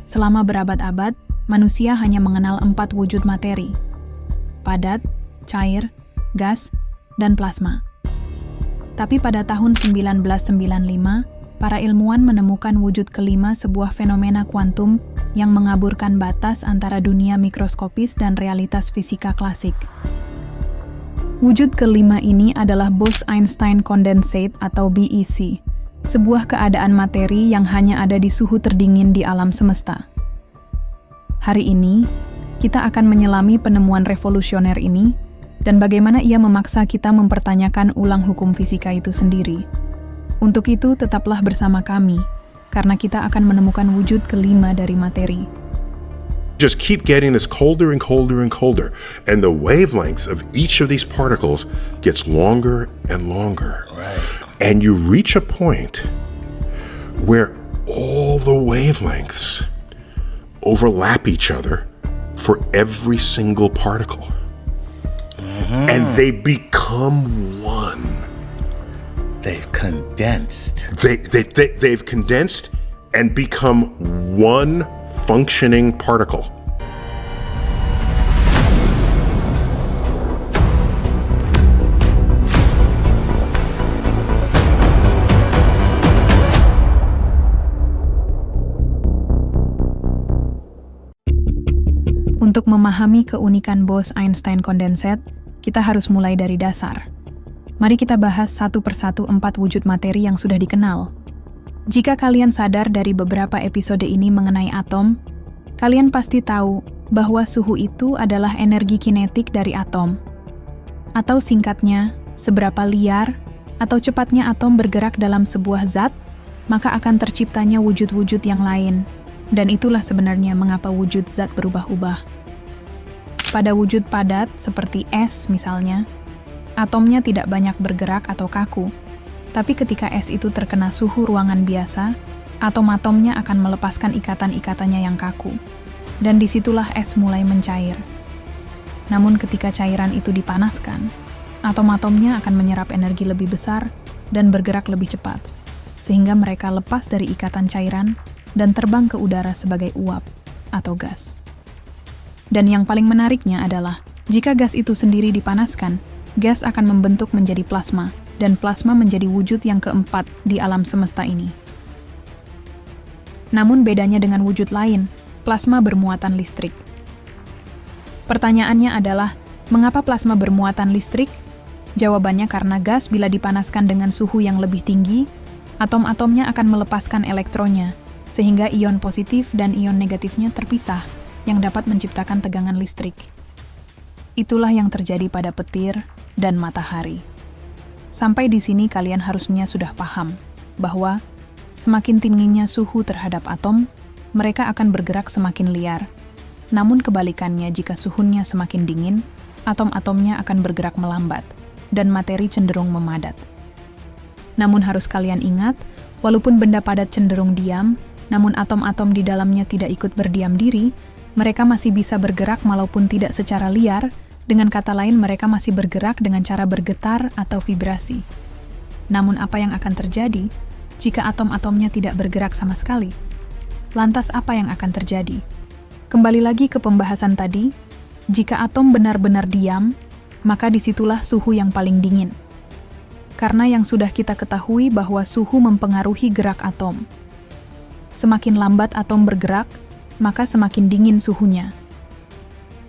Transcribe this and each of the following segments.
Selama berabad-abad, manusia hanya mengenal 4 wujud materi: padat, cair, gas, dan plasma. Tapi pada tahun 1995, para ilmuwan menemukan wujud kelima, sebuah fenomena kuantum yang mengaburkan batas antara dunia mikroskopis dan realitas fisika klasik. Wujud kelima ini adalah Bose-Einstein condensate atau BEC, sebuah keadaan materi yang hanya ada di suhu terdingin di alam semesta. Hari ini, kita akan menyelami penemuan revolusioner ini dan bagaimana ia memaksa kita mempertanyakan ulang hukum fisika itu sendiri. Untuk itu, tetaplah bersama kami, karena kita akan menemukan wujud kelima dari materi. Just keep getting this colder and colder and colder, and the wavelengths of each of these particles gets longer and longer. Right. And you reach a point where all the wavelengths overlap each other for every single particle. And they become one. They've condensed. They've condensed and become one functioning particle. Untuk memahami keunikan Bose-Einstein condensate, kita harus mulai dari dasar. Mari kita bahas satu persatu 4 wujud materi yang sudah dikenal. Jika kalian sadar dari beberapa episode ini mengenai atom, kalian pasti tahu bahwa suhu itu adalah energi kinetik dari atom. Atau singkatnya, seberapa liar atau cepatnya atom bergerak dalam sebuah zat, maka akan terciptanya wujud-wujud yang lain. Dan itulah sebenarnya mengapa wujud zat berubah-ubah. Pada wujud padat, seperti es misalnya, atomnya tidak banyak bergerak atau kaku. Tapi ketika es itu terkena suhu ruangan biasa, atom-atomnya akan melepaskan ikatan-ikatannya yang kaku. Dan disitulah es mulai mencair. Namun ketika cairan itu dipanaskan, atom-atomnya akan menyerap energi lebih besar dan bergerak lebih cepat, sehingga mereka lepas dari ikatan cairan dan terbang ke udara sebagai uap atau gas. Dan yang paling menariknya adalah, jika gas itu sendiri dipanaskan, gas akan membentuk menjadi plasma, dan plasma menjadi wujud yang keempat di alam semesta ini. Namun bedanya dengan wujud lain, plasma bermuatan listrik. Pertanyaannya adalah, mengapa plasma bermuatan listrik? Jawabannya karena gas bila dipanaskan dengan suhu yang lebih tinggi, atom-atomnya akan melepaskan elektronnya, sehingga ion positif dan ion negatifnya terpisah, yang dapat menciptakan tegangan listrik. Itulah yang terjadi pada petir dan matahari. Sampai di sini kalian harusnya sudah paham bahwa semakin tingginya suhu terhadap atom, mereka akan bergerak semakin liar. Namun kebalikannya, jika suhunya semakin dingin, atom-atomnya akan bergerak melambat dan materi cenderung memadat. Namun harus kalian ingat, walaupun benda padat cenderung diam, namun atom-atom di dalamnya tidak ikut berdiam diri, mereka masih bisa bergerak walaupun tidak secara liar, dengan kata lain mereka masih bergerak dengan cara bergetar atau vibrasi. Namun apa yang akan terjadi jika atom-atomnya tidak bergerak sama sekali? Lantas apa yang akan terjadi? Kembali lagi ke pembahasan tadi, jika atom benar-benar diam, maka disitulah suhu yang paling dingin. Karena yang sudah kita ketahui bahwa suhu mempengaruhi gerak atom. Semakin lambat atom bergerak, maka semakin dingin suhunya.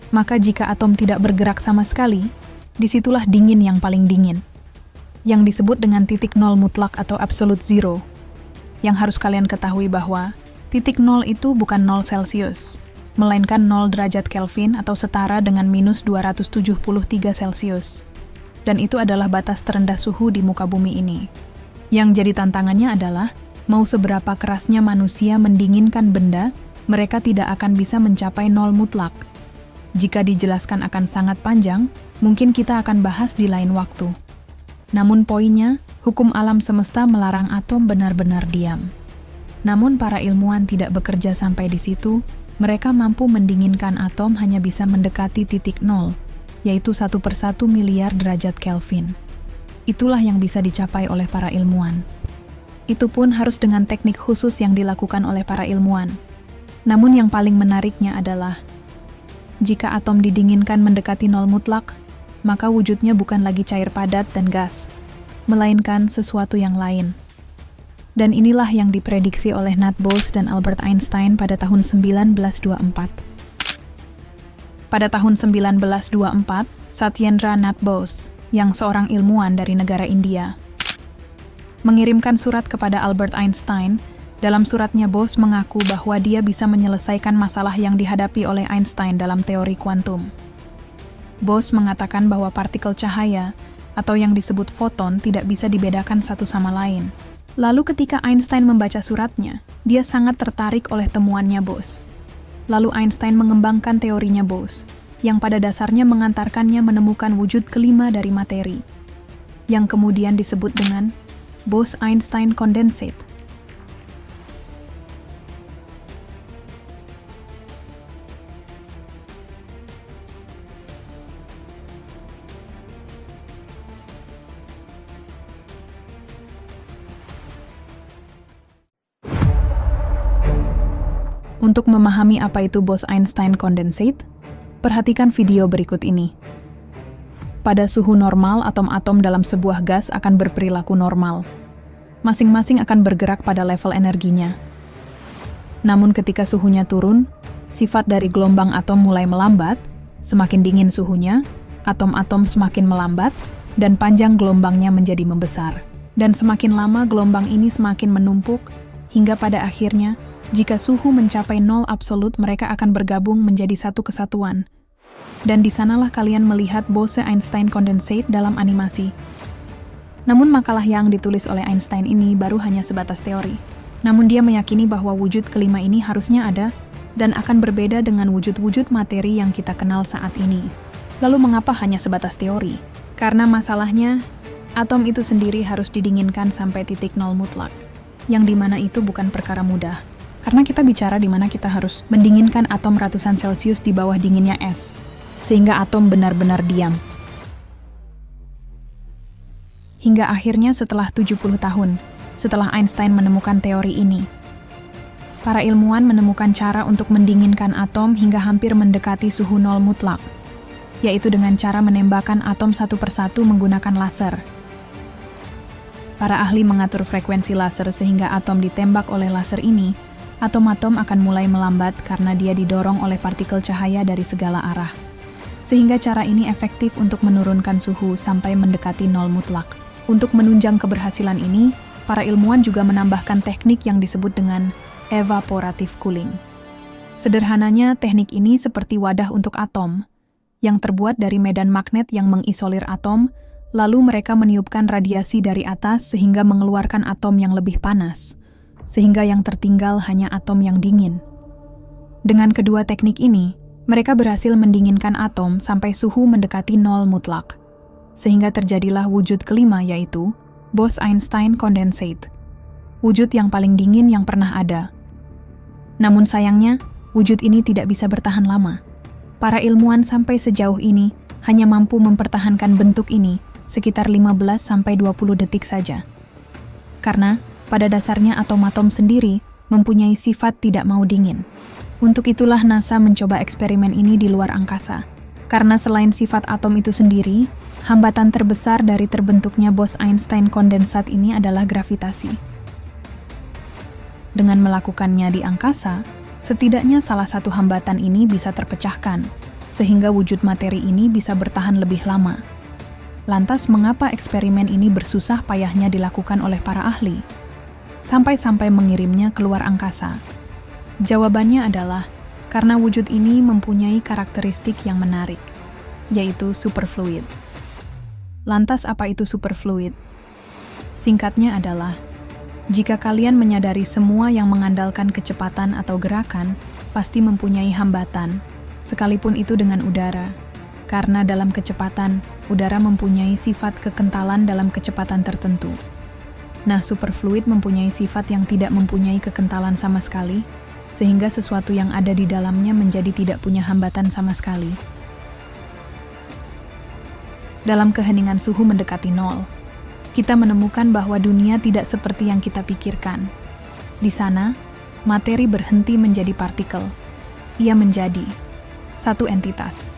Maka jika atom tidak bergerak sama sekali, disitulah dingin yang paling dingin, yang disebut dengan titik nol mutlak atau absolute zero. Yang harus kalian ketahui bahwa titik nol itu bukan 0 Celcius, melainkan 0 derajat Kelvin atau setara dengan minus 273 Celcius. Dan itu adalah batas terendah suhu di muka bumi ini. Yang jadi tantangannya adalah, mau seberapa kerasnya manusia mendinginkan benda, mereka tidak akan bisa mencapai 0 mutlak. Jika dijelaskan akan sangat panjang, mungkin kita akan bahas di lain waktu. Namun poinnya, hukum alam semesta melarang atom benar-benar diam. Namun para ilmuwan tidak bekerja sampai di situ, mereka mampu mendinginkan atom hanya bisa mendekati titik nol, yaitu 1/1 miliar derajat Kelvin. Itulah yang bisa dicapai oleh para ilmuwan. Itu pun harus dengan teknik khusus yang dilakukan oleh para ilmuwan. Namun yang paling menariknya adalah, jika atom didinginkan mendekati nol mutlak, maka wujudnya bukan lagi cair padat dan gas, melainkan sesuatu yang lain. Dan inilah yang diprediksi oleh Nat Bose dan Albert Einstein pada tahun 1924. Pada tahun 1924, Satyendra Nath Bose, yang seorang ilmuwan dari negara India, mengirimkan surat kepada Albert Einstein. Dalam suratnya, Bose mengaku bahwa dia bisa menyelesaikan masalah yang dihadapi oleh Einstein dalam teori kuantum. Bose mengatakan bahwa partikel cahaya, atau yang disebut foton, tidak bisa dibedakan satu sama lain. Lalu ketika Einstein membaca suratnya, dia sangat tertarik oleh temuannya Bose. Lalu Einstein mengembangkan teorinya Bose, yang pada dasarnya mengantarkannya menemukan wujud kelima dari materi, yang kemudian disebut dengan Bose-Einstein condensate. Untuk memahami apa itu Bose-Einstein condensate, perhatikan video berikut ini. Pada suhu normal, atom-atom dalam sebuah gas akan berperilaku normal. Masing-masing akan bergerak pada level energinya. Namun ketika suhunya turun, sifat dari gelombang atom mulai melambat, semakin dingin suhunya, atom-atom semakin melambat, dan panjang gelombangnya menjadi membesar. Dan semakin lama gelombang ini semakin menumpuk, hingga pada akhirnya, jika suhu mencapai nol absolut, mereka akan bergabung menjadi satu kesatuan. Dan di sanalah kalian melihat Bose-Einstein condensate dalam animasi. Namun makalah yang ditulis oleh Einstein ini baru hanya sebatas teori. Namun dia meyakini bahwa wujud kelima ini harusnya ada dan akan berbeda dengan wujud-wujud materi yang kita kenal saat ini. Lalu mengapa hanya sebatas teori? Karena masalahnya, atom itu sendiri harus didinginkan sampai titik nol mutlak, yang dimana itu bukan perkara mudah. Karena kita bicara di mana kita harus mendinginkan atom ratusan Celcius di bawah dinginnya es, sehingga atom benar-benar diam. Hingga akhirnya setelah 70 tahun, setelah Einstein menemukan teori ini, para ilmuwan menemukan cara untuk mendinginkan atom hingga hampir mendekati suhu nol mutlak, yaitu dengan cara menembakkan atom satu persatu menggunakan laser. Para ahli mengatur frekuensi laser sehingga atom ditembak oleh laser ini, atom-atom akan mulai melambat karena dia didorong oleh partikel cahaya dari segala arah. Sehingga cara ini efektif untuk menurunkan suhu sampai mendekati nol mutlak. Untuk menunjang keberhasilan ini, para ilmuwan juga menambahkan teknik yang disebut dengan evaporative cooling. Sederhananya, teknik ini seperti wadah untuk atom, yang terbuat dari medan magnet yang mengisolir atom, lalu mereka meniupkan radiasi dari atas sehingga mengeluarkan atom yang lebih panas, sehingga yang tertinggal hanya atom yang dingin. Dengan kedua teknik ini, mereka berhasil mendinginkan atom sampai suhu mendekati nol mutlak, sehingga terjadilah wujud kelima yaitu Bose-Einstein condensate, wujud yang paling dingin yang pernah ada. Namun sayangnya, wujud ini tidak bisa bertahan lama. Para ilmuwan sampai sejauh ini hanya mampu mempertahankan bentuk ini sekitar 15-20 detik saja. Karena pada dasarnya atom-atom sendiri mempunyai sifat tidak mau dingin. Untuk itulah NASA mencoba eksperimen ini di luar angkasa. Karena selain sifat atom itu sendiri, hambatan terbesar dari terbentuknya Bose-Einstein condensate ini adalah gravitasi. Dengan melakukannya di angkasa, setidaknya salah satu hambatan ini bisa terpecahkan, sehingga wujud materi ini bisa bertahan lebih lama. Lantas mengapa eksperimen ini bersusah payahnya dilakukan oleh para ahli? Sampai-sampai mengirimnya keluar angkasa. Jawabannya adalah karena wujud ini mempunyai karakteristik yang menarik, yaitu superfluid. Lantas apa itu superfluid? Singkatnya adalah, jika kalian menyadari semua yang mengandalkan kecepatan atau gerakan, pasti mempunyai hambatan, sekalipun itu dengan udara. Karena dalam kecepatan, udara mempunyai sifat kekentalan dalam kecepatan tertentu. Nah, superfluid mempunyai sifat yang tidak mempunyai kekentalan sama sekali, sehingga sesuatu yang ada di dalamnya menjadi tidak punya hambatan sama sekali. Dalam keheningan suhu mendekati nol, kita menemukan bahwa dunia tidak seperti yang kita pikirkan. Di sana, materi berhenti menjadi partikel. Ia menjadi satu entitas,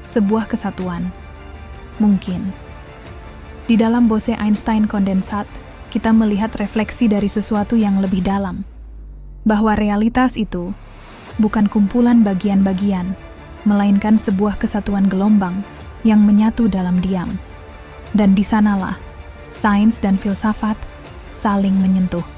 sebuah kesatuan. Mungkin. Di dalam Bose-Einstein kondensat, kita melihat refleksi dari sesuatu yang lebih dalam. Bahwa realitas itu bukan kumpulan bagian-bagian, melainkan sebuah kesatuan gelombang yang menyatu dalam diam. Dan di sanalah sains dan filsafat saling menyentuh.